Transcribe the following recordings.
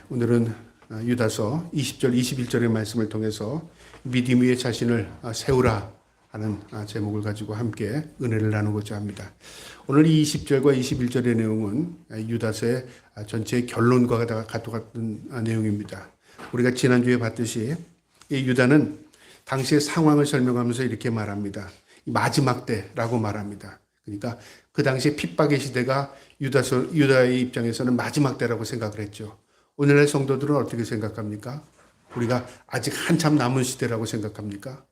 오늘은 유다서 20절, 21절의 말씀을 통해서 믿음 위에 자신을 세우라 하는 제목을 가지고 함께 은혜를 나누고자 합니다. 오늘 이 20절과 21절의 내용은 유다서의 전체의 결론과 같은 내용입니다. 우리가 지난주에 봤듯이 이 유다는 당시의 상황을 설명하면서 이렇게 말합니다. 마지막 때라고 말합니다. 그러니까 그 당시에 핍박의 시대가 유다의 입장에서는 마지막 때라고 생각을 했죠. 오늘날 성도들은 어떻게 생각합니까? 우리가 아직 한참 남은 시대라고 생각합니까?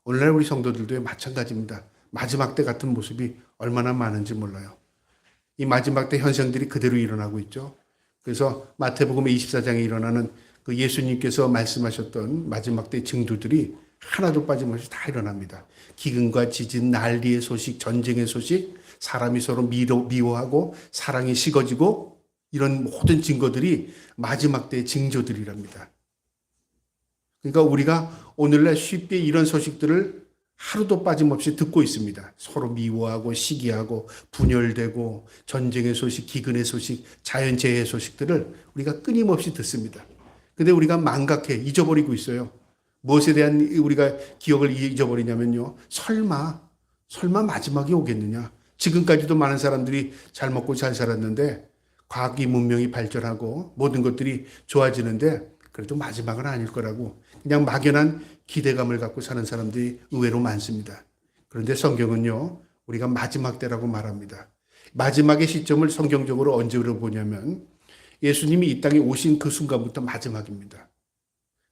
오늘날 우리 성도들도 마찬가지입니다. 마지막 때 같은 모습이 얼마나 많은지 몰라요. 이 마지막 때 현상들이 그대로 일어나고 있죠. 그래서 마태복음 24장에 일어나는 그 예수님께서 말씀하셨던 마지막 때 징조들이 하나도 빠짐없이 다 일어납니다. 기근과 지진, 난리의 소식, 전쟁의 소식, 사람이 서로 미워하고 사랑이 식어지고 이런 모든 증거들이 마지막 때의 징조들이랍니다. 그러니까 우리가 오늘날 쉽게 이런 소식들을 하루도 빠짐없이 듣고 있습니다. 서로 미워하고 시기하고 분열되고 전쟁의 소식, 기근의 소식, 자연재해의 소식들을 우리가 끊임없이 듣습니다. 근데 우리가 망각해 잊어버리고 있어요. 무엇에 대한 우리가 기억을 잊어버리냐면요. 설마 마지막이 오겠느냐. 지금까지도 많은 사람들이 잘 먹고 잘 살았는데 과학이 문명이 발전하고 모든 것들이 좋아지는데 그래도 마지막은 아닐 거라고 그냥 막연한 기대감을 갖고 사는 사람들이 의외로 많습니다. 그런데 성경은요. 우리가 마지막 때라고 말합니다. 마지막의 시점을 성경적으로 언제로 보냐면 예수님이 이 땅에 오신 그 순간부터 마지막입니다.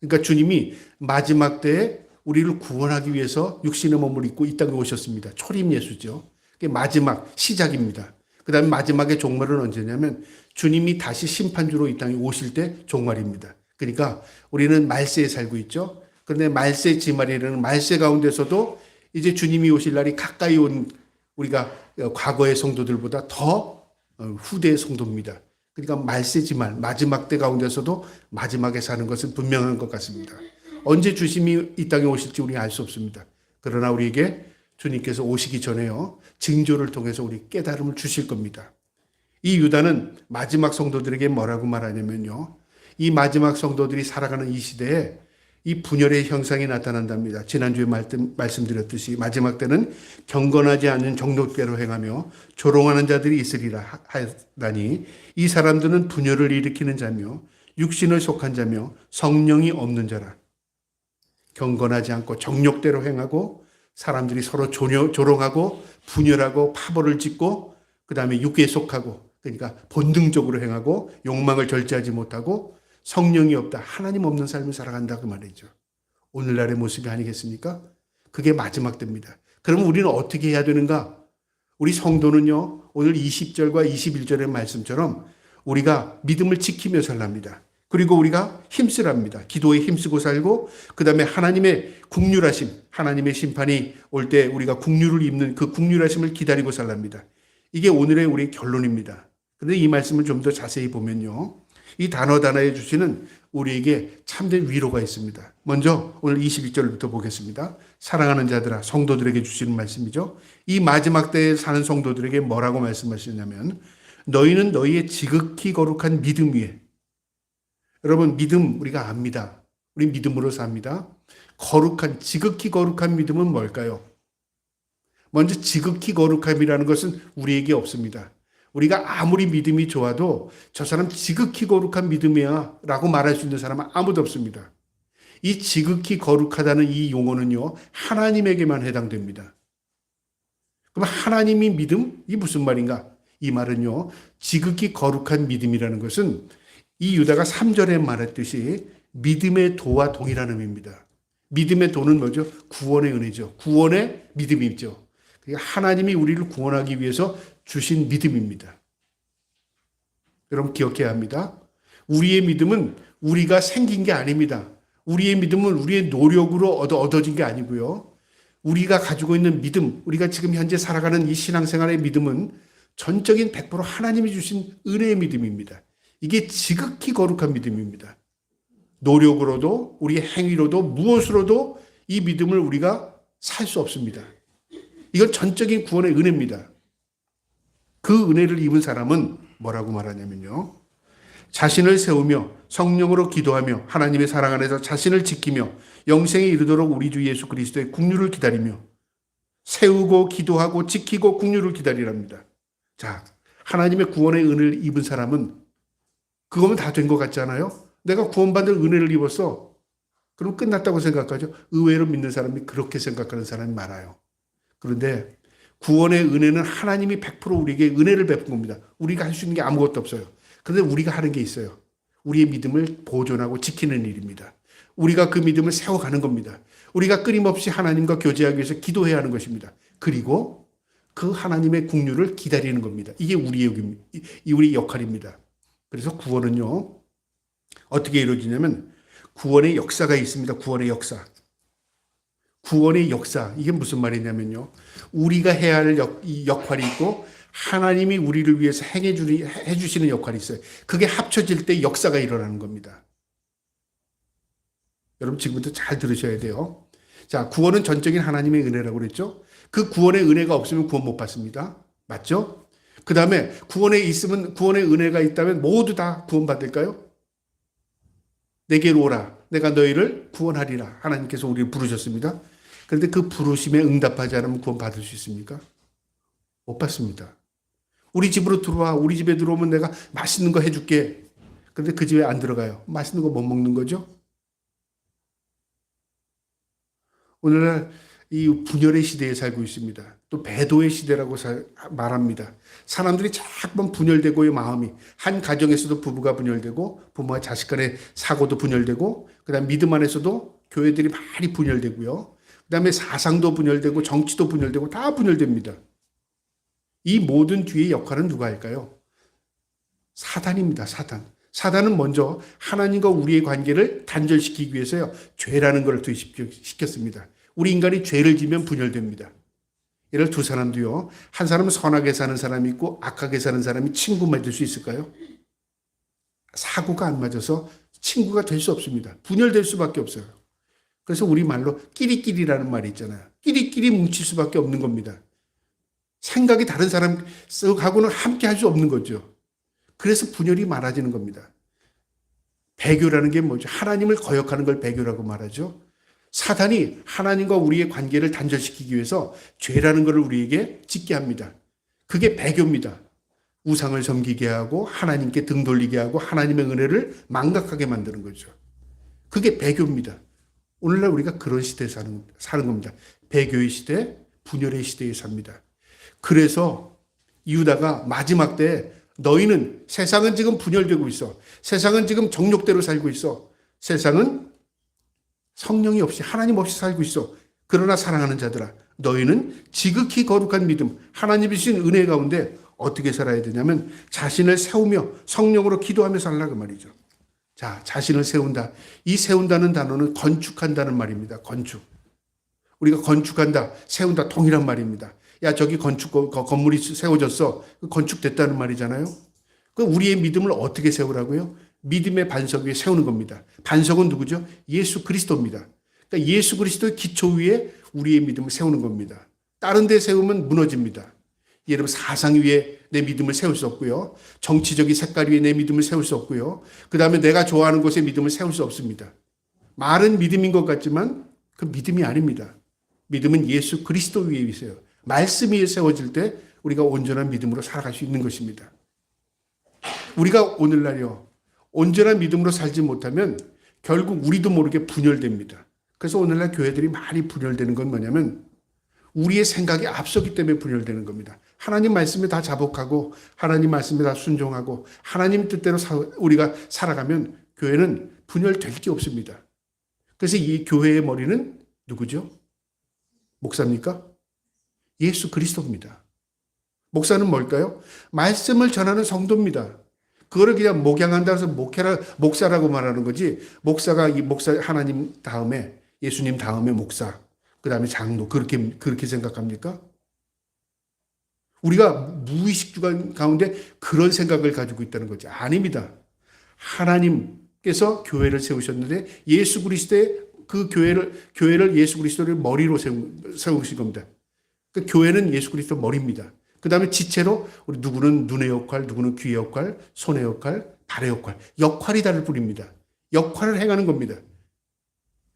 그러니까 주님이 마지막 때에 우리를 구원하기 위해서 육신의 몸을 입고 이 땅에 오셨습니다. 초림 예수죠. 그게 마지막 시작입니다. 그 다음에 마지막의 종말은 언제냐면 주님이 다시 심판주로 이 땅에 오실 때 종말입니다. 그러니까 우리는 말세에 살고 있죠. 그런데 말세 지말이라는 말세 가운데서도 이제 주님이 오실 날이 가까이 온 우리가 과거의 성도들보다 더 후대의 성도입니다. 그러니까 말세 지말, 마지막 때 가운데서도 마지막에 사는 것은 분명한 것 같습니다. 언제 주님이 이 땅에 오실지 우리는 알 수 없습니다. 그러나 우리에게 주님께서 오시기 전에요. 징조를 통해서 우리 깨달음을 주실 겁니다. 이 유다는 마지막 성도들에게 뭐라고 말하냐면요. 이 마지막 성도들이 살아가는 이 시대에 이 분열의 형상이 나타난답니다. 지난주에 말씀드렸듯이 마지막 때는 경건하지 않은 정욕대로 행하며 조롱하는 자들이 있으리라 하다니 이 사람들은 분열을 일으키는 자며 육신을 속한 자며 성령이 없는 자라. 경건하지 않고 정욕대로 행하고 사람들이 서로 조롱하고 분열하고 파벌을 짓고 그 다음에 육에 속하고 그러니까 본능적으로 행하고 욕망을 절제하지 못하고 성령이 없다. 하나님 없는 삶을 살아간다 그 말이죠. 오늘날의 모습이 아니겠습니까? 그게 마지막 때입니다. 그러면 우리는 어떻게 해야 되는가? 우리 성도는요. 오늘 20절과 21절의 말씀처럼 우리가 믿음을 지키며 살랍니다. 그리고 우리가 힘쓰랍니다. 기도에 힘쓰고 살고 그 다음에 하나님의 국률하심, 하나님의 심판이 올 때 우리가 국률을 입는 그 국률하심을 기다리고 살랍니다. 이게 오늘의 우리의 결론입니다. 그런데 이 말씀을 좀 더 자세히 보면요. 이 단어에 주시는 우리에게 참된 위로가 있습니다. 먼저 오늘 21절부터 보겠습니다. 사랑하는 자들아, 성도들에게 주시는 말씀이죠. 이 마지막 때에 사는 성도들에게 뭐라고 말씀하시냐면 너희는 너희의 지극히 거룩한 믿음 위에 여러분 믿음 우리가 압니다. 우리 믿음으로 삽니다. 지극히 거룩한 믿음은 뭘까요? 먼저 지극히 거룩함이라는 것은 우리에게 없습니다. 우리가 아무리 믿음이 좋아도 저 사람 지극히 거룩한 믿음이야 라고 말할 수 있는 사람은 아무도 없습니다. 이 지극히 거룩하다는 이 용어는요. 하나님에게만 해당됩니다. 그럼 하나님이 믿음? 이게 무슨 말인가? 이 말은요. 지극히 거룩한 믿음이라는 것은 이 유다가 3절에 말했듯이 믿음의 도와 동일한 의미입니다. 믿음의 도는 뭐죠? 구원의 은혜죠. 구원의 믿음이죠. 하나님이 우리를 구원하기 위해서 주신 믿음입니다. 여러분 기억해야 합니다. 우리의 믿음은 우리가 생긴 게 아닙니다. 우리의 믿음은 우리의 노력으로 얻어진 게 아니고요. 우리가 가지고 있는 믿음, 우리가 지금 현재 살아가는 이 신앙생활의 믿음은 전적인 100% 하나님이 주신 은혜의 믿음입니다. 이게 지극히 거룩한 믿음입니다. 노력으로도 우리의 행위로도 무엇으로도 이 믿음을 우리가 살 수 없습니다. 이건 전적인 구원의 은혜입니다. 그 은혜를 입은 사람은 뭐라고 말하냐면요. 자신을 세우며 성령으로 기도하며 하나님의 사랑 안에서 자신을 지키며 영생에 이르도록 우리 주 예수 그리스도의 국류를 기다리며 세우고 기도하고 지키고 국류를 기다리랍니다. 자, 하나님의 구원의 은혜를 입은 사람은 그거면 다 된 것 같지 않아요? 내가 구원받을 은혜를 입었어. 그럼 끝났다고 생각하죠. 의외로 믿는 사람이 그렇게 생각하는 사람이 많아요. 그런데 구원의 은혜는 하나님이 100% 우리에게 은혜를 베푼 겁니다. 우리가 할 수 있는 게 아무것도 없어요. 그런데 우리가 하는 게 있어요. 우리의 믿음을 보존하고 지키는 일입니다. 우리가 그 믿음을 세워가는 겁니다. 우리가 끊임없이 하나님과 교제하기 위해서 기도해야 하는 것입니다. 그리고 그 하나님의 국류를 기다리는 겁니다. 이게 우리의 역할입니다. 그래서 구원은요, 어떻게 이루어지냐면 구원의 역사가 있습니다. 구원의 역사. 구원의 역사. 이게 무슨 말이냐면요. 우리가 해야 할 역할이 있고 하나님이 우리를 위해서 해주시는 역할이 있어요. 그게 합쳐질 때 역사가 일어나는 겁니다. 여러분 지금부터 잘 들으셔야 돼요. 자, 구원은 전적인 하나님의 은혜라고 그랬죠. 그 구원의 은혜가 없으면 구원 못 받습니다. 맞죠? 그 다음에 구원의 은혜가 있다면 모두 다 구원받을까요? 내게로 오라. 내가 너희를 구원하리라. 하나님께서 우리를 부르셨습니다. 그런데 그 부르심에 응답하지 않으면 구원 받을 수 있습니까? 못 받습니다. 우리 집으로 들어와. 우리 집에 들어오면 내가 맛있는 거 해줄게. 그런데 그 집에 안 들어가요. 맛있는 거 못 먹는 거죠? 오늘날 이 분열의 시대에 살고 있습니다. 또 배도의 시대라고 말합니다. 사람들이 자꾸만 분열되고요, 마음이. 한 가정에서도 부부가 분열되고, 부모와 자식 간의 사고도 분열되고, 그 다음 믿음 안에서도 교회들이 많이 분열되고요. 그 다음에 사상도 분열되고, 정치도 분열되고, 다 분열됩니다. 이 모든 뒤의 역할은 누가 할까요? 사단입니다, 사단. 사단은 먼저 하나님과 우리의 관계를 단절시키기 위해서요, 죄라는 걸 투입시켰습니다. 우리 인간이 죄를 지면 분열됩니다. 예를 두 사람도요, 한 사람은 선하게 사는 사람이 있고 악하게 사는 사람이 친구 맺을 수 있을까요? 사고가 안 맞아서 친구가 될 수 없습니다. 분열될 수밖에 없어요. 그래서 우리 말로 끼리끼리라는 말이 있잖아요. 끼리끼리 뭉칠 수밖에 없는 겁니다. 생각이 다른 사람하고는 함께 할 수 없는 거죠. 그래서 분열이 많아지는 겁니다. 배교라는 게 뭐죠? 하나님을 거역하는 걸 배교라고 말하죠. 사단이 하나님과 우리의 관계를 단절시키기 위해서 죄라는 것을 우리에게 짓게 합니다. 그게 배교입니다. 우상을 섬기게 하고 하나님께 등 돌리게 하고 하나님의 은혜를 망각하게 만드는 거죠. 그게 배교입니다. 오늘날 우리가 그런 시대에 사는 겁니다. 배교의 시대, 분열의 시대에 삽니다. 그래서 유다가 마지막 때에 너희는 세상은 지금 분열되고 있어. 세상은 지금 정욕대로 살고 있어. 세상은 성령이 없이 하나님 없이 살고 있어. 그러나 사랑하는 자들아, 너희는 지극히 거룩한 믿음, 하나님이 주신 은혜 가운데 어떻게 살아야 되냐면 자신을 세우며 성령으로 기도하며 살라 그 말이죠. 자, 자신을 세운다. 이 세운다는 단어는 건축한다는 말입니다. 건축. 우리가 건축한다, 세운다 동일한 말입니다. 야, 저기 건물이 세워졌어. 건축됐다는 말이잖아요. 그 우리의 믿음을 어떻게 세우라고요? 믿음의 반석 위에 세우는 겁니다. 반석은 누구죠? 예수 그리스도입니다. 그러니까 예수 그리스도의 기초 위에 우리의 믿음을 세우는 겁니다. 다른 데 세우면 무너집니다. 예를 들어 사상 위에 내 믿음을 세울 수 없고요. 정치적인 색깔 위에 내 믿음을 세울 수 없고요. 그 다음에 내가 좋아하는 곳에 믿음을 세울 수 없습니다. 말은 믿음인 것 같지만 그 믿음이 아닙니다. 믿음은 예수 그리스도 위에 있어요. 말씀 위에 세워질 때 우리가 온전한 믿음으로 살아갈 수 있는 것입니다. 우리가 오늘날요, 온전한 믿음으로 살지 못하면 결국 우리도 모르게 분열됩니다. 그래서 오늘날 교회들이 많이 분열되는 건 뭐냐면 우리의 생각이 앞서기 때문에 분열되는 겁니다. 하나님 말씀에 다 자복하고 하나님 말씀에 다 순종하고 하나님 뜻대로 우리가 살아가면 교회는 분열될 게 없습니다. 그래서 이 교회의 머리는 누구죠? 목사입니까? 예수 그리스도입니다. 목사는 뭘까요? 말씀을 전하는 성도입니다. 그거를 그냥 목양한다 해서 목사라고 말하는 거지. 목사 하나님 다음에 예수님 다음에 목사, 그 다음에 장로 그렇게 생각합니까? 우리가 무의식 주관 가운데 그런 생각을 가지고 있다는 거죠. 아닙니다. 하나님께서 교회를 세우셨는데 예수 그리스도의 그 교회를 예수 그리스도를 머리로 세우신 겁니다. 그 교회는 예수 그리스도 머리입니다. 그 다음에 지체로 우리 누구는 눈의 역할, 누구는 귀의 역할, 손의 역할, 발의 역할. 역할이 다를 뿐입니다. 역할을 행하는 겁니다.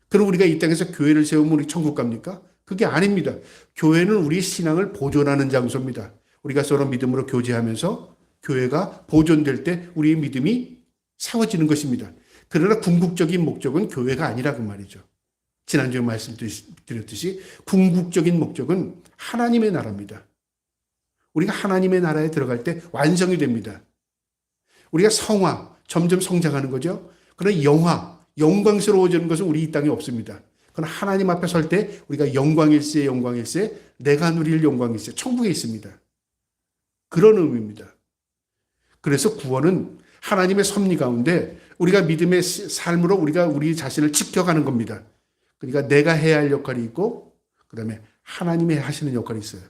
그럼 우리가 이 땅에서 교회를 세우면 우리 천국 갑니까? 그게 아닙니다. 교회는 우리의 신앙을 보존하는 장소입니다. 우리가 서로 믿음으로 교제하면서 교회가 보존될 때 우리의 믿음이 세워지는 것입니다. 그러나 궁극적인 목적은 교회가 아니라 그 말이죠. 지난주에 말씀드렸듯이 궁극적인 목적은 하나님의 나라입니다. 우리가 하나님의 나라에 들어갈 때 완성이 됩니다. 우리가 성화, 점점 성장하는 거죠. 그러나 영광스러워지는 것은 우리 이 땅에 없습니다. 그러나 하나님 앞에 설 때 우리가 영광일세, 내가 누릴 영광일세, 천국에 있습니다. 그런 의미입니다. 그래서 구원은 하나님의 섭리 가운데 우리가 믿음의 삶으로 우리가 우리 자신을 지켜가는 겁니다. 그러니까 내가 해야 할 역할이 있고, 그 다음에 하나님이 하시는 역할이 있어요.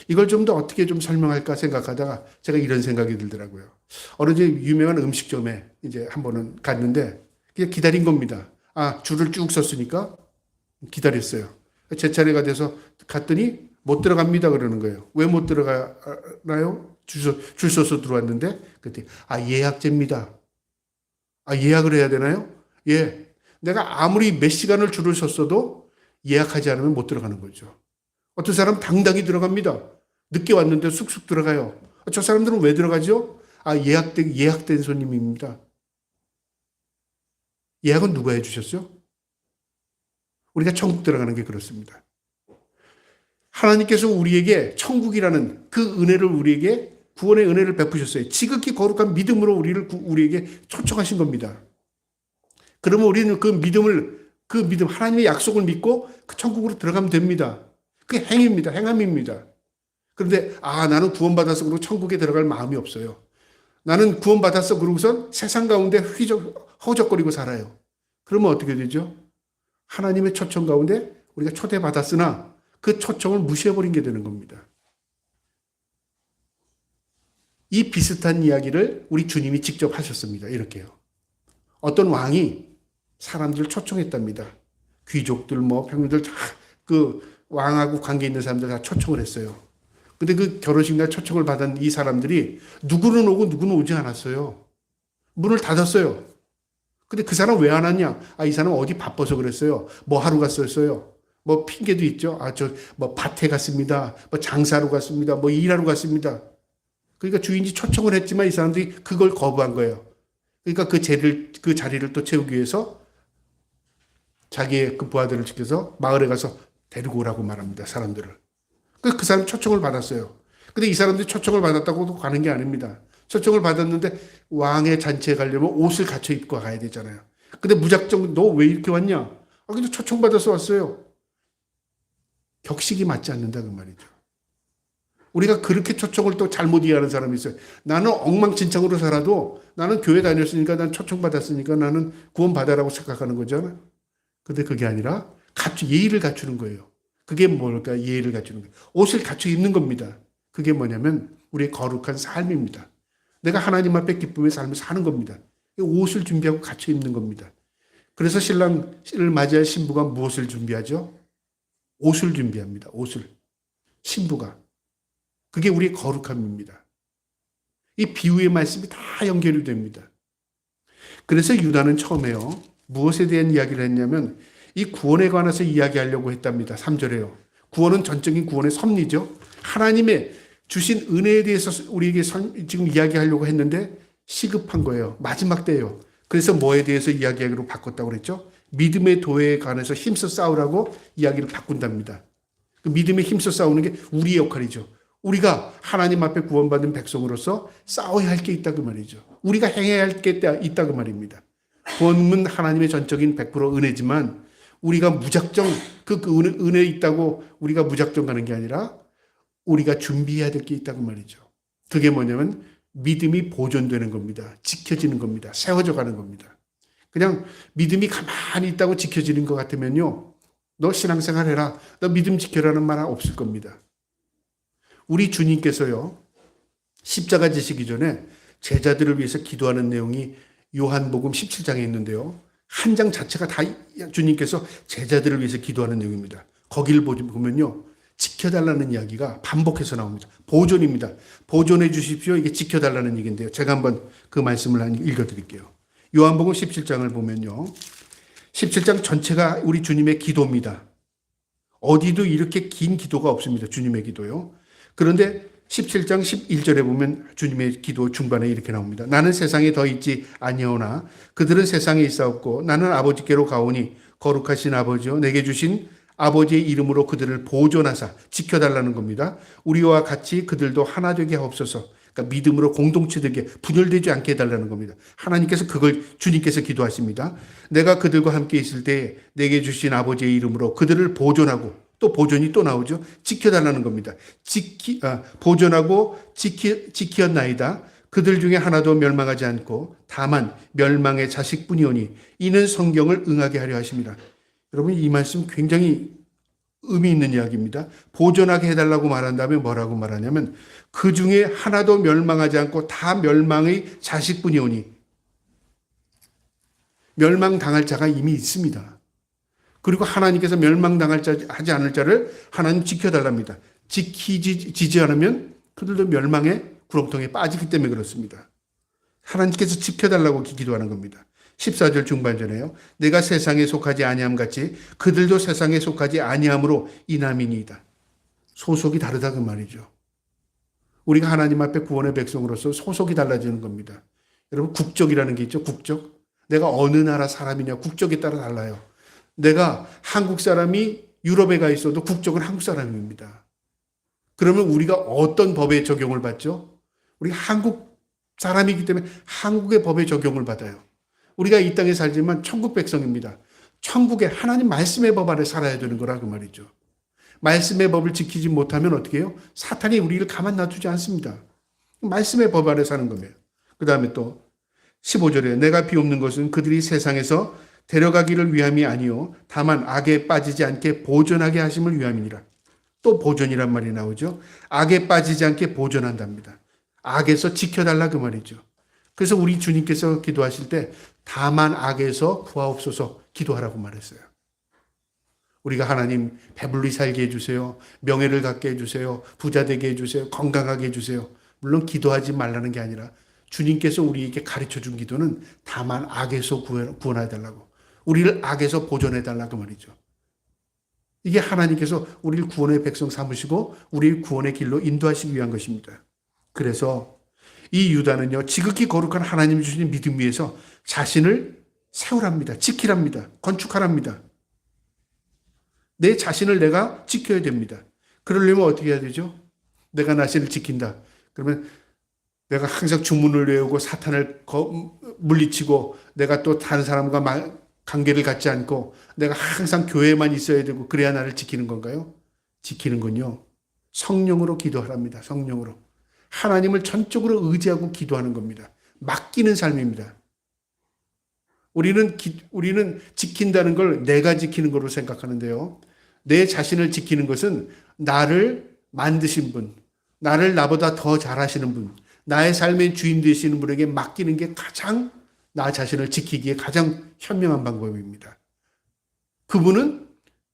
이걸 좀 더 어떻게 좀 설명할까 생각하다가 제가 이런 생각이 들더라고요. 어느 유명한 음식점에 이제 한 번은 갔는데 그냥 기다린 겁니다. 줄을 쭉 섰으니까 기다렸어요. 제 차례가 돼서 갔더니 못 들어갑니다 그러는 거예요. 왜 못 들어가나요? 줄 서서 들어왔는데 그때 예약제입니다. 예약을 해야 되나요? 예. 내가 아무리 몇 시간을 줄을 섰어도 예약하지 않으면 못 들어가는 거죠. 어떤 사람 당당히 들어갑니다. 늦게 왔는데 쑥쑥 들어가요. 저 사람들은 왜 들어가죠? 예약된 손님입니다. 예약은 누가 해주셨어요? 우리가 천국 들어가는 게 그렇습니다. 하나님께서 우리에게 천국이라는 그 은혜를 우리에게 구원의 은혜를 베푸셨어요. 지극히 거룩한 믿음으로 우리에게 초청하신 겁니다. 그러면 우리는 그 믿음, 하나님의 약속을 믿고 그 천국으로 들어가면 됩니다. 그게 행함입니다. 그런데, 나는 구원받아서 그러고 천국에 들어갈 마음이 없어요. 나는 구원받았어 그러고선 세상 가운데 허우적거리고 살아요. 그러면 어떻게 되죠? 하나님의 초청 가운데 우리가 초대받았으나 그 초청을 무시해버린 게 되는 겁니다. 이 비슷한 이야기를 우리 주님이 직접 하셨습니다. 이렇게요. 어떤 왕이 사람들을 초청했답니다. 귀족들, 평민들 다 그 왕하고 관계 있는 사람들 다 초청을 했어요. 근데 그 결혼식 날 초청을 받은 이 사람들이 누구는 오고 누구는 오지 않았어요. 문을 닫았어요. 근데 그 사람 왜 안 왔냐? 이 사람 어디 바빠서 그랬어요. 하러 갔었어요. 핑계도 있죠. 밭에 갔습니다. 장사로 갔습니다. 일하러 갔습니다. 그러니까 주인이 초청을 했지만 이 사람들이 그걸 거부한 거예요. 그러니까 그 자리를 또 채우기 위해서 자기의 그 부하들을 지켜서 마을에 가서 데리고 오라고 말합니다. 사람들을. 그 사람 초청을 받았어요. 근데 이 사람들이 초청을 받았다고 가는 게 아닙니다. 초청을 받았는데 왕의 잔치에 가려면 옷을 갖춰 입고 가야 되잖아요. 근데 무작정 너 왜 이렇게 왔냐? 근데 초청받아서 왔어요. 격식이 맞지 않는다 그 말이죠. 우리가 그렇게 초청을 또 잘못 이해하는 사람이 있어요. 나는 엉망진창으로 살아도 나는 교회 다녔으니까 난 초청받았으니까 나는 구원받아라고 생각하는 거잖아요. 근데 그게 아니라 예의를 갖추는 거예요. 그게 뭘까? 예의를 갖추는 거예요. 옷을 갖춰 입는 겁니다. 그게 뭐냐면 우리의 거룩한 삶입니다. 내가 하나님 앞에 기쁨의 삶을 사는 겁니다. 옷을 준비하고 갖춰 입는 겁니다. 그래서 신랑을 맞이할 신부가 무엇을 준비하죠? 옷을 준비합니다. 옷을. 신부가. 그게 우리의 거룩함입니다. 이 비유의 말씀이 다 연결이 됩니다. 그래서 유다는 처음에요. 무엇에 대한 이야기를 했냐면 이 구원에 관해서 이야기하려고 했답니다. 3절에요. 구원은 전적인 구원의 섭리죠. 하나님의 주신 은혜에 대해서 우리에게 지금 이야기하려고 했는데 시급한 거예요. 마지막 때예요. 그래서 뭐에 대해서 이야기하기로 바꿨다고 그랬죠? 믿음의 도에 관해서 힘써 싸우라고 이야기를 바꾼답니다. 그 믿음에 힘써 싸우는 게 우리의 역할이죠. 우리가 하나님 앞에 구원받은 백성으로서 싸워야 할 게 있다 그 말이죠. 우리가 행해야 할 게 있다 그 말입니다. 구원은 하나님의 전적인 100% 은혜지만 우리가 무작정 그 은혜 있다고 우리가 무작정 가는 게 아니라 우리가 준비해야 될 게 있다고 말이죠. 그게 뭐냐면 믿음이 보존되는 겁니다. 지켜지는 겁니다. 세워져 가는 겁니다. 그냥 믿음이 가만히 있다고 지켜지는 것 같으면요. 너 신앙생활 해라. 너 믿음 지켜라는 말 없을 겁니다. 우리 주님께서요. 십자가 지시기 전에 제자들을 위해서 기도하는 내용이 요한복음 17장에 있는데요. 한 장 자체가 다 주님께서 제자들을 위해서 기도하는 내용입니다. 거기를 보면요. 지켜달라는 이야기가 반복해서 나옵니다. 보존입니다. 보존해 주십시오. 이게 지켜달라는 얘기인데요. 제가 한번 그 말씀을 읽어드릴게요. 요한복음 17장을 보면요. 17장 전체가 우리 주님의 기도입니다. 어디도 이렇게 긴 기도가 없습니다. 주님의 기도요. 그런데 17장 11절에 보면 주님의 기도 중반에 이렇게 나옵니다. 나는 세상에 더 있지 아니하오나 그들은 세상에 있사옵고 나는 아버지께로 가오니 거룩하신 아버지여 내게 주신 아버지의 이름으로 그들을 보존하사 지켜달라는 겁니다. 우리와 같이 그들도 하나 되게 하옵소서. 그러니까 믿음으로 공동체 되게 분열되지 않게 해달라는 겁니다. 하나님께서 그걸 주님께서 기도하십니다. 내가 그들과 함께 있을 때 내게 주신 아버지의 이름으로 그들을 보존하고 또 보존이 또 나오죠. 지켜달라는 겁니다. 보존하고 지키었나이다. 그들 중에 하나도 멸망하지 않고 다만 멸망의 자식뿐이오니 이는 성경을 응하게 하려 하십니다. 여러분 이 말씀 굉장히 의미 있는 이야기입니다. 보존하게 해달라고 말한다면 뭐라고 말하냐면 그 중에 하나도 멸망하지 않고 다 멸망의 자식뿐이오니 멸망당할 자가 이미 있습니다. 그리고 하나님께서 멸망당할 자 하지 않을 자를 하나님 지켜달랍니다. 지키지 않으면 그들도 멸망의 구렁텅이에 빠지기 때문에 그렇습니다. 하나님께서 지켜달라고 기도하는 겁니다. 14절 중반전에요. 내가 세상에 속하지 아니함 같이 그들도 세상에 속하지 아니함으로 이남이니이다. 소속이 다르다 그 말이죠. 우리가 하나님 앞에 구원의 백성으로서 소속이 달라지는 겁니다. 여러분 국적이라는 게 있죠. 국적. 내가 어느 나라 사람이냐 국적에 따라 달라요. 내가 한국 사람이 유럽에 가 있어도 국적은 한국 사람입니다. 그러면 우리가 어떤 법에 적용을 받죠? 우리가 한국 사람이기 때문에 한국의 법에 적용을 받아요. 우리가 이 땅에 살지만 천국 백성입니다. 천국의 하나님 말씀의 법 아래 살아야 되는 거라 그 말이죠. 말씀의 법을 지키지 못하면 어떻게 해요? 사탄이 우리를 가만 놔두지 않습니다. 말씀의 법 아래 사는 겁니다. 그 다음에 또 15절에 내가 비옵는 것은 그들이 세상에서 데려가기를 위함이 아니요 다만 악에 빠지지 않게 보존하게 하심을 위함이니라. 또 보존이란 말이 나오죠. 악에 빠지지 않게 보존한답니다. 악에서 지켜달라 그 말이죠. 그래서 우리 주님께서 기도하실 때 다만 악에서 구하옵소서 기도하라고 말했어요. 우리가 하나님 배불리 살게 해주세요. 명예를 갖게 해주세요. 부자 되게 해주세요. 건강하게 해주세요. 물론 기도하지 말라는 게 아니라 주님께서 우리에게 가르쳐준 기도는 다만 악에서 구원해달라고. 우리를 악에서 보존해달라고 말이죠. 이게 하나님께서 우리를 구원의 백성 삼으시고 우리를 구원의 길로 인도하시기 위한 것입니다. 그래서 이 유다는요, 지극히 거룩한 하나님이 주신 믿음 위에서 자신을 세우랍니다. 지키랍니다. 건축하랍니다. 내 자신을 내가 지켜야 됩니다. 그러려면 어떻게 해야 되죠? 내가 나신을 지킨다. 그러면 내가 항상 주문을 외우고 사탄을 물리치고 내가 또 다른 사람과 관계를 갖지 않고 내가 항상 교회에만 있어야 되고 그래야 나를 지키는 건가요? 지키는 건요, 성령으로 기도하랍니다. 성령으로. 하나님을 전적으로 의지하고 기도하는 겁니다. 맡기는 삶입니다. 우리는 지킨다는 걸 내가 지키는 거로 생각하는데요. 내 자신을 지키는 것은 나를 만드신 분, 나를 나보다 더 잘하시는 분, 나의 삶의 주인 되시는 분에게 맡기는 게 가장 나 자신을 지키기에 가장 현명한 방법입니다. 그분은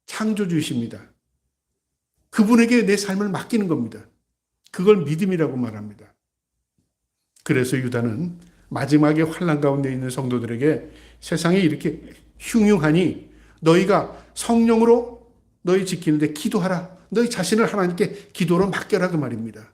창조주이십니다. 그분에게 내 삶을 맡기는 겁니다. 그걸 믿음이라고 말합니다. 그래서 유다는 마지막에 환난 가운데 있는 성도들에게 세상이 이렇게 흉흉하니 너희가 성령으로 너희 지키는데 기도하라. 너희 자신을 하나님께 기도로 맡겨라 그 말입니다.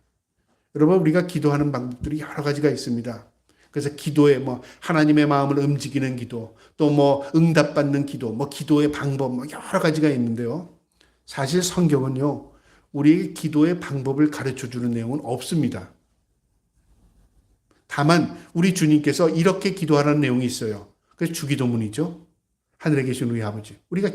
여러분 우리가 기도하는 방법들이 여러 가지가 있습니다. 그래서 기도에 하나님의 마음을 움직이는 기도, 또 응답받는 기도, 기도의 방법 여러 가지가 있는데요. 사실 성경은요, 우리 기도의 방법을 가르쳐 주는 내용은 없습니다. 다만 우리 주님께서 이렇게 기도하라는 내용이 있어요. 그래서 주기도문이죠. 하늘에 계신 우리 아버지. 우리가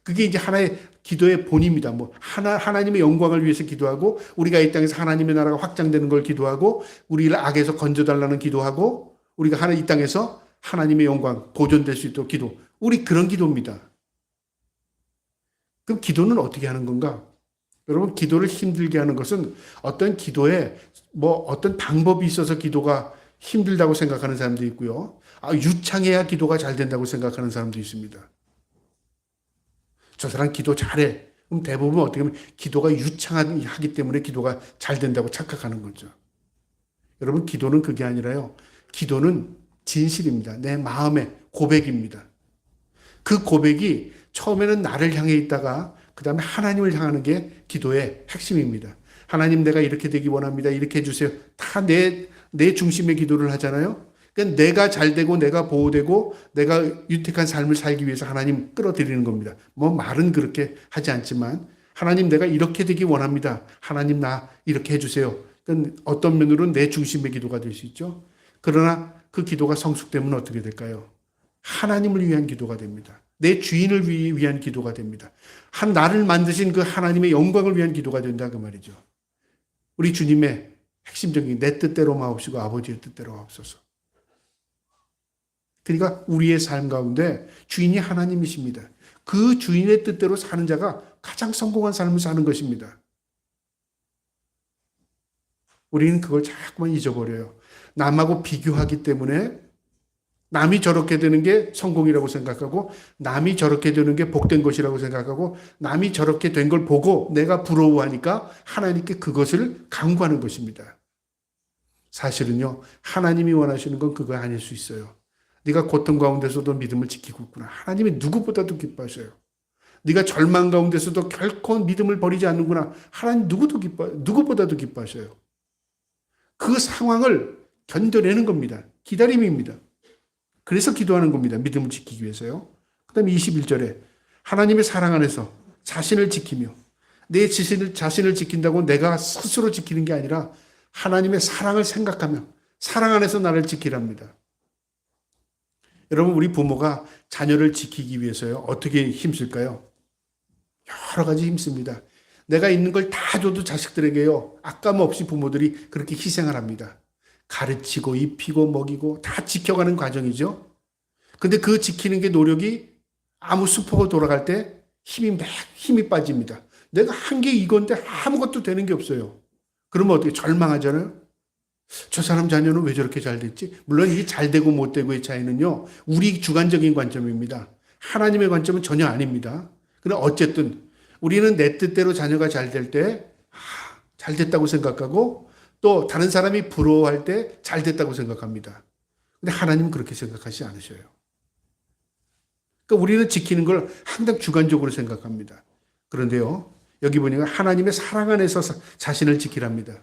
그게 이제 하나의 기도의 본입니다. 하나님의 영광을 위해서 기도하고, 우리가 이 땅에서 하나님의 나라가 확장되는 걸 기도하고, 우리를 악에서 건져달라는 기도하고, 우리가 이 땅에서 하나님의 영광 보존될 수 있도록 기도. 우리 그런 기도입니다. 그럼 기도는 어떻게 하는 건가? 여러분, 기도를 힘들게 하는 것은 어떤 기도에 어떤 방법이 있어서 기도가 힘들다고 생각하는 사람도 있고요. 유창해야 기도가 잘 된다고 생각하는 사람도 있습니다. 저 사람 기도 잘해. 그럼 대부분 어떻게 보면 기도가 유창하기 때문에 기도가 잘 된다고 착각하는 거죠. 여러분, 기도는 그게 아니라요. 기도는 진실입니다. 내 마음의 고백입니다. 그 고백이 처음에는 나를 향해 있다가 그 다음에 하나님을 향하는 게 기도의 핵심입니다. 하나님, 내가 이렇게 되기 원합니다. 이렇게 해주세요. 다 내 중심의 기도를 하잖아요. 그러니까 내가 잘 되고 내가 보호되고 내가 유택한 삶을 살기 위해서 하나님 끌어들이는 겁니다. 뭐 말은 그렇게 하지 않지만 하나님, 내가 이렇게 되기 원합니다. 하나님, 나 이렇게 해주세요. 그러니까 어떤 면으로는 내 중심의 기도가 될 수 있죠. 그러나 그 기도가 성숙되면 어떻게 될까요? 하나님을 위한 기도가 됩니다. 내 주인을 위한 기도가 됩니다. 나를 만드신 그 하나님의 영광을 위한 기도가 된다 그 말이죠. 우리 주님의 핵심적인 내 뜻대로 마옵시고 아버지의 뜻대로 하옵소서. 그러니까 우리의 삶 가운데 주인이 하나님이십니다. 그 주인의 뜻대로 사는 자가 가장 성공한 삶을 사는 것입니다. 우리는 그걸 자꾸만 잊어버려요. 남하고 비교하기 때문에 남이 저렇게 되는 게 성공이라고 생각하고 남이 저렇게 되는 게 복된 것이라고 생각하고 남이 저렇게 된 걸 보고 내가 부러워하니까 하나님께 그것을 강구하는 것입니다. 사실은요, 하나님이 원하시는 건 그거 아닐 수 있어요. 네가 고통 가운데서도 믿음을 지키고 있구나. 하나님이 누구보다도 기뻐하셔요. 네가 절망 가운데서도 결코 믿음을 버리지 않는구나. 하나님 누구보다도 기뻐하셔요. 그 상황을 견뎌내는 겁니다. 기다림입니다. 그래서 기도하는 겁니다. 믿음을 지키기 위해서요. 그 다음에 21절에 하나님의 사랑 안에서 자신을 지키며 내 자신을 지킨다고 내가 스스로 지키는 게 아니라 하나님의 사랑을 생각하며 사랑 안에서 나를 지키랍니다. 여러분, 우리 부모가 자녀를 지키기 위해서요, 어떻게 힘쓸까요? 여러 가지 힘씁니다. 내가 있는 걸 다 줘도 자식들에게요, 아까움 없이 부모들이 그렇게 희생을 합니다. 가르치고 입히고 먹이고 다 지켜가는 과정이죠. 근데 그 지키는 게 노력이 아무 수포가 돌아갈 때 힘이 빠집니다. 내가 한 게 이건데 아무것도 되는 게 없어요. 그러면 어떻게 절망하잖아요. 저 사람 자녀는 왜 저렇게 잘 됐지? 물론 이게 잘 되고 못 되고의 차이는요, 우리 주관적인 관점입니다. 하나님의 관점은 전혀 아닙니다. 그러나 어쨌든 우리는 내 뜻대로 자녀가 잘 될 때 잘 됐다고 생각하고 또 다른 사람이 부러워할 때 잘 됐다고 생각합니다. 근데 하나님은 그렇게 생각하지 않으셔요. 그러니까 우리는 지키는 걸 항상 주관적으로 생각합니다. 그런데요, 여기 보니까 하나님의 사랑 안에서 자신을 지키랍니다.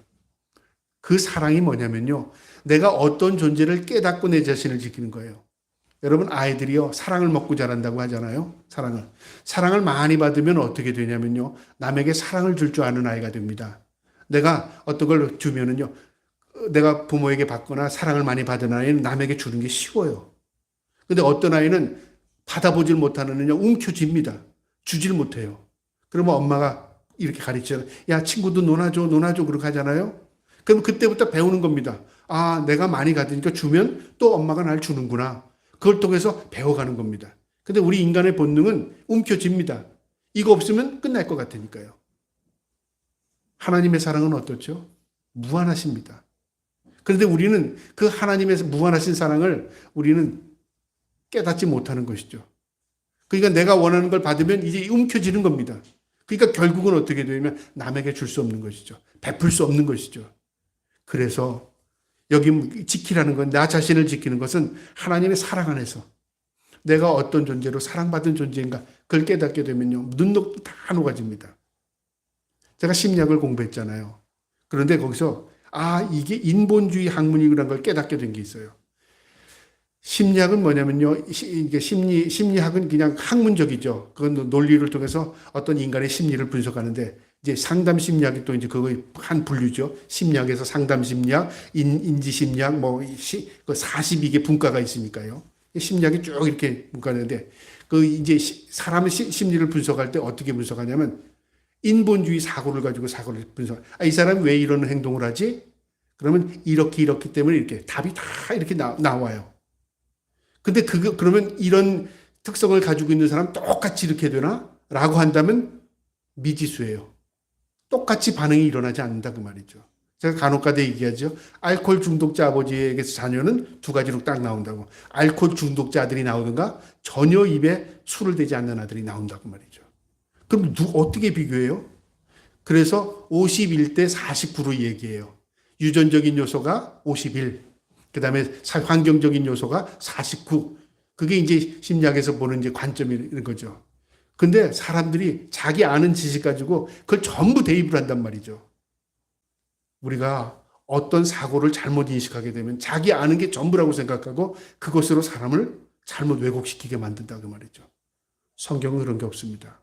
그 사랑이 뭐냐면요, 내가 어떤 존재를 깨닫고 내 자신을 지키는 거예요. 여러분, 아이들이요, 사랑을 먹고 자란다고 하잖아요. 사랑을 많이 받으면 어떻게 되냐면요, 남에게 사랑을 줄 줄 아는 아이가 됩니다. 내가 어떤 걸 주면은요, 내가 부모에게 받거나 사랑을 많이 받은 아이는 남에게 주는 게 쉬워요. 근데 어떤 아이는 받아보질 못하는 애는요, 움켜쥡니다. 주질 못해요. 그러면 엄마가 이렇게 가르쳐요. 야, 친구도 논아줘 그렇게 하잖아요. 그럼 그때부터 배우는 겁니다. 아, 내가 많이 받으니까 주면 또 엄마가 날 주는구나. 그걸 통해서 배워가는 겁니다. 근데 우리 인간의 본능은 움켜쥡니다. 이거 없으면 끝날 것 같으니까요. 하나님의 사랑은 어떻죠? 무한하십니다. 그런데 우리는 그 하나님의 무한하신 사랑을 우리는 깨닫지 못하는 것이죠. 그러니까 내가 원하는 걸 받으면 이제 움켜쥐는 겁니다. 그러니까 결국은 어떻게 되냐면 남에게 줄 수 없는 것이죠. 베풀 수 없는 것이죠. 그래서 여기 지키라는 건, 나 자신을 지키는 것은 하나님의 사랑 안에서 내가 어떤 존재로 사랑받은 존재인가 그걸 깨닫게 되면요, 눈녹도 다 녹아집니다. 제가 심리학을 공부했잖아요. 그런데 거기서 이게 인본주의 학문이라는 걸 깨닫게 된 게 있어요. 심리학은 뭐냐면요, 이게 심리학은 그냥 학문적이죠. 그건 논리를 통해서 어떤 인간의 심리를 분석하는데, 이제 상담 심리학이 또 이제 그거의 한 분류죠. 심리학에서 상담 심리학, 인지 심리학, 그 42개 분과가 있으니까요. 심리학이 쭉 이렇게 분과하는데, 그 이제 사람의 심리를 분석할 때 어떻게 분석하냐면, 인본주의 사고를 가지고 사고를 분석. 이 사람이 왜 이런 행동을 하지? 그러면 이렇기 때문에 이렇게 답이 다 이렇게 나와요. 근데 그러면 이런 특성을 가지고 있는 사람 똑같이 이렇게 되나? 라고 한다면 미지수예요. 똑같이 반응이 일어나지 않는다 그 말이죠. 제가 간혹가다 얘기하죠. 알코올 중독자 아버지에게서 자녀는 두 가지로 딱 나온다고. 알코올 중독자 아들이 나오든가 전혀 입에 술을 대지 않는 아들이 나온다고 말이죠. 그럼 어떻게 비교해요? 그래서 51대 49로 얘기해요. 유전적인 요소가 51, 그 다음에 환경적인 요소가 49. 그게 이제 심리학에서 보는 이제 관점인 거죠. 근데 사람들이 자기 아는 지식 가지고 그걸 전부 대입을 한단 말이죠. 우리가 어떤 사고를 잘못 인식하게 되면 자기 아는 게 전부라고 생각하고 그것으로 사람을 잘못 왜곡시키게 만든다 그 말이죠. 성경은 그런 게 없습니다.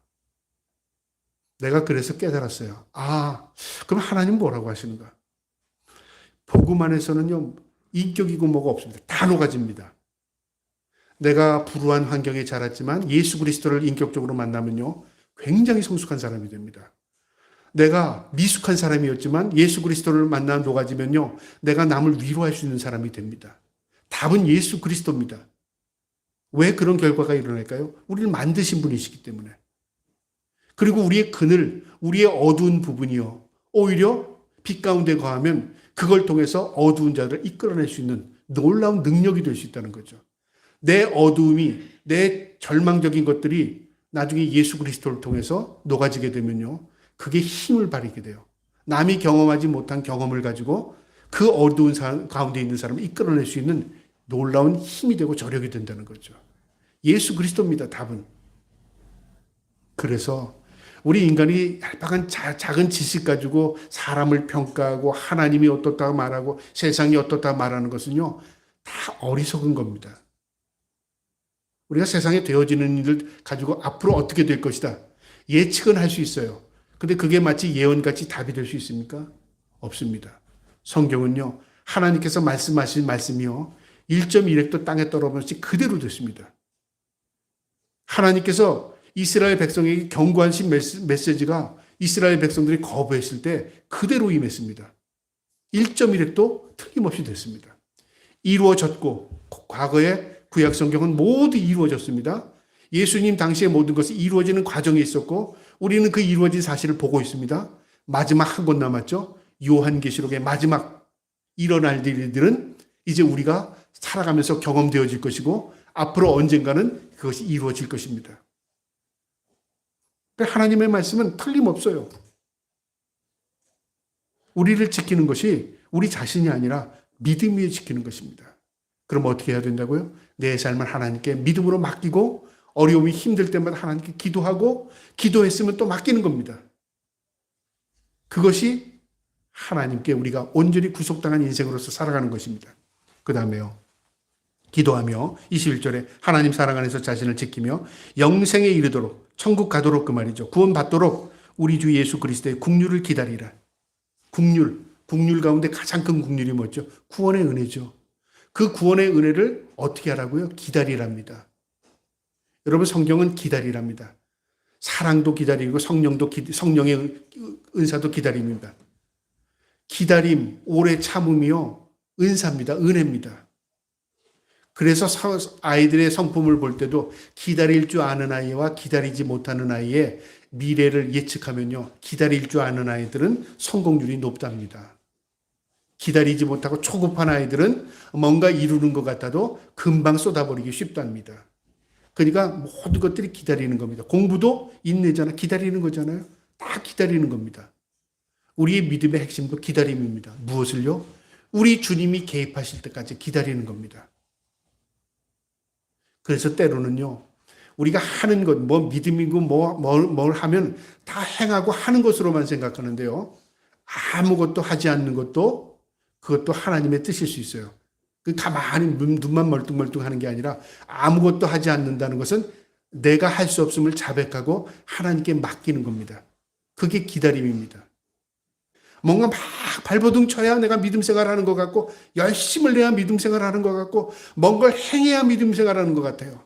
내가 그래서 깨달았어요. 그럼 하나님 뭐라고 하시는가? 복음 안에서는요, 인격이고 뭐가 없습니다. 다 녹아집니다. 내가 불우한 환경에 자랐지만 예수 그리스도를 인격적으로 만나면요, 굉장히 성숙한 사람이 됩니다. 내가 미숙한 사람이었지만 예수 그리스도를 만나 녹아지면요, 내가 남을 위로할 수 있는 사람이 됩니다. 답은 예수 그리스도입니다. 왜 그런 결과가 일어날까요? 우리를 만드신 분이시기 때문에. 그리고 우리의 그늘, 우리의 어두운 부분이요, 오히려 빛 가운데 거하면 그걸 통해서 어두운 자들을 이끌어낼 수 있는 놀라운 능력이 될 수 있다는 거죠. 내 어두움이, 내 절망적인 것들이 나중에 예수 그리스도를 통해서 녹아지게 되면요, 그게 힘을 발휘게 돼요. 남이 경험하지 못한 경험을 가지고 그 어두운 가운데 있는 사람을 이끌어낼 수 있는 놀라운 힘이 되고 저력이 된다는 거죠. 예수 그리스도입니다, 답은. 그래서 우리 인간이 얄팍한 작은 지식 가지고 사람을 평가하고 하나님이 어떻다 말하고 세상이 어떻다 말하는 것은요, 다 어리석은 겁니다. 우리가 세상에 되어지는 일을 가지고 앞으로 어떻게 될 것이다, 예측은 할 수 있어요. 근데 그게 마치 예언같이 답이 될 수 있습니까? 없습니다. 성경은요, 하나님께서 말씀하신 말씀이요, 1.1획도 땅에 떨어지지 그대로 됐습니다. 하나님께서 이스라엘 백성에게 경고하신 메시지가 이스라엘 백성들이 거부했을 때 그대로 임했습니다. 1.1획도 틀림없이 됐습니다. 이루어졌고, 과거의 구약 성경은 모두 이루어졌습니다. 예수님 당시의 모든 것이 이루어지는 과정이 있었고 우리는 그 이루어진 사실을 보고 있습니다. 마지막 한 권 남았죠. 요한계시록의 마지막 일어날 일들은 이제 우리가 살아가면서 경험되어질 것이고 앞으로 언젠가는 그것이 이루어질 것입니다. 하나님의 말씀은 틀림없어요. 우리를 지키는 것이 우리 자신이 아니라 믿음 위에 지키는 것입니다. 그럼 어떻게 해야 된다고요? 내 삶을 하나님께 믿음으로 맡기고 어려움이 힘들 때마다 하나님께 기도하고 기도했으면 또 맡기는 겁니다. 그것이 하나님께 우리가 온전히 구속당한 인생으로서 살아가는 것입니다. 그 다음에요, 기도하며 21절에 하나님 사랑 안에서 자신을 지키며 영생에 이르도록, 천국 가도록, 그 말이죠, 구원받도록 우리 주 예수 그리스도의 국률을 기다리라. 국률 가운데 가장 큰 국률이 뭐죠? 구원의 은혜죠. 그 구원의 은혜를 어떻게 하라고요? 기다리랍니다. 여러분, 성경은 기다리랍니다. 사랑도 기다리고 성령의 은사도 기다림입니다. 기다림, 오래 참음이요, 은사입니다. 은혜입니다. 그래서 아이들의 성품을 볼 때도 기다릴 줄 아는 아이와 기다리지 못하는 아이의 미래를 예측하면요, 기다릴 줄 아는 아이들은 성공률이 높답니다. 기다리지 못하고 초급한 아이들은 뭔가 이루는 것 같아도 금방 쏟아버리기 쉽답니다. 그러니까 모든 것들이 기다리는 겁니다. 공부도 인내잖아, 기다리는 거잖아요. 다 기다리는 겁니다. 우리의 믿음의 핵심도 기다림입니다. 무엇을요? 우리 주님이 개입하실 때까지 기다리는 겁니다. 그래서 때로는요, 우리가 하는 것, 믿음이고 뭘 하면 다 행하고 하는 것으로만 생각하는데요, 아무것도 하지 않는 것도 그것도 하나님의 뜻일 수 있어요. 가만히 눈만 멀뚱멀뚱 하는 게 아니라 아무것도 하지 않는다는 것은 내가 할 수 없음을 자백하고 하나님께 맡기는 겁니다. 그게 기다림입니다. 뭔가 막 발버둥 쳐야 내가 믿음 생활하는 것 같고, 열심을 내야 믿음 생활하는 것 같고, 뭔가를 행해야 믿음 생활하는 것 같아요.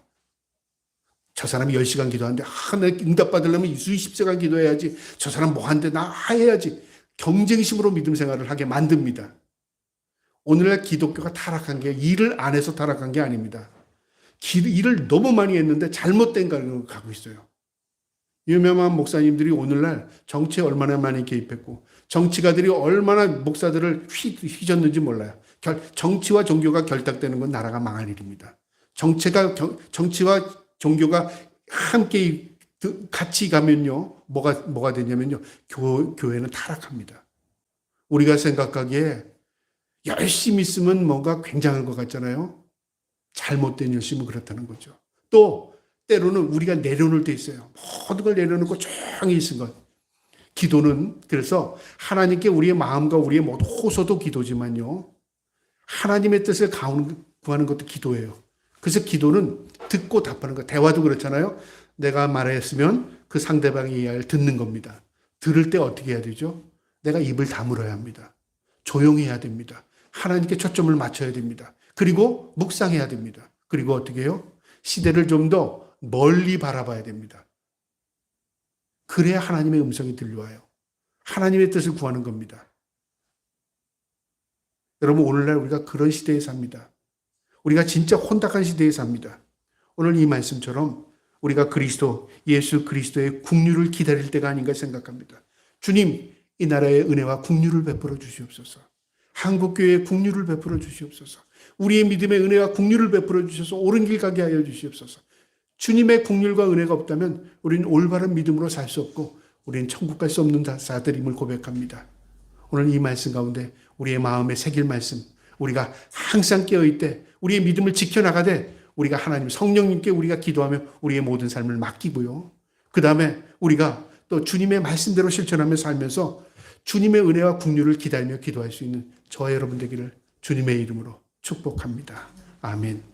저 사람이 10시간 기도하는데 내가 응답 받으려면 수십 시간 기도해야지. 저 사람 뭐 하는데 나 해야지. 경쟁심으로 믿음 생활을 하게 만듭니다. 오늘날 기독교가 타락한 게 일을 안 해서 타락한 게 아닙니다. 일을 너무 많이 했는데 잘못된 가는 가고 있어요. 유명한 목사님들이 오늘날 정치에 얼마나 많이 개입했고 정치가들이 얼마나 목사들을 휘젓는지 몰라요. 정치와 종교가 결탁되는 건 나라가 망할 일입니다. 정치와 종교가 함께 같이 가면요, 뭐가 되냐면요, 교회는 타락합니다. 우리가 생각하기에 열심히 있으면 뭔가 굉장한 것 같잖아요. 잘못된 열심은 그렇다는 거죠. 또 때로는 우리가 내려놓을 때 있어요. 모든 걸 내려놓고 조용히 있은 것. 기도는 그래서 하나님께 우리의 마음과 우리의 모든 호소도 기도지만요, 하나님의 뜻을 구하는 것도 기도예요. 그래서 기도는 듣고 답하는 거. 대화도 그렇잖아요. 내가 말했으면 그 상대방의 이야기를 듣는 겁니다. 들을 때 어떻게 해야 되죠? 내가 입을 다물어야 합니다. 조용히 해야 됩니다. 하나님께 초점을 맞춰야 됩니다. 그리고 묵상해야 됩니다. 그리고 어떻게 해요? 시대를 좀 더 멀리 바라봐야 됩니다. 그래야 하나님의 음성이 들려와요. 하나님의 뜻을 구하는 겁니다. 여러분, 오늘날 우리가 그런 시대에 삽니다. 우리가 진짜 혼탁한 시대에 삽니다. 오늘 이 말씀처럼 우리가 예수 그리스도의 국류를 기다릴 때가 아닌가 생각합니다. 주님, 이 나라의 은혜와 국류를 베풀어 주시옵소서. 한국교회의 국류를 베풀어 주시옵소서. 우리의 믿음의 은혜와 국류를 베풀어 주셔서 옳은 길 가게 하여 주시옵소서. 주님의 국률과 은혜가 없다면 우리는 올바른 믿음으로 살 수 없고 우리는 천국 갈 수 없는 자들임을 고백합니다. 오늘 이 말씀 가운데 우리의 마음에 새길 말씀, 우리가 항상 깨어있되 우리의 믿음을 지켜나가되 우리가 하나님 성령님께 우리가 기도하며 우리의 모든 삶을 맡기고요. 그 다음에 우리가 또 주님의 말씀대로 실천하며 살면서 주님의 은혜와 국류를 기다리며 기도할 수 있는 저와 여러분 되기를 주님의 이름으로 축복합니다. 아멘.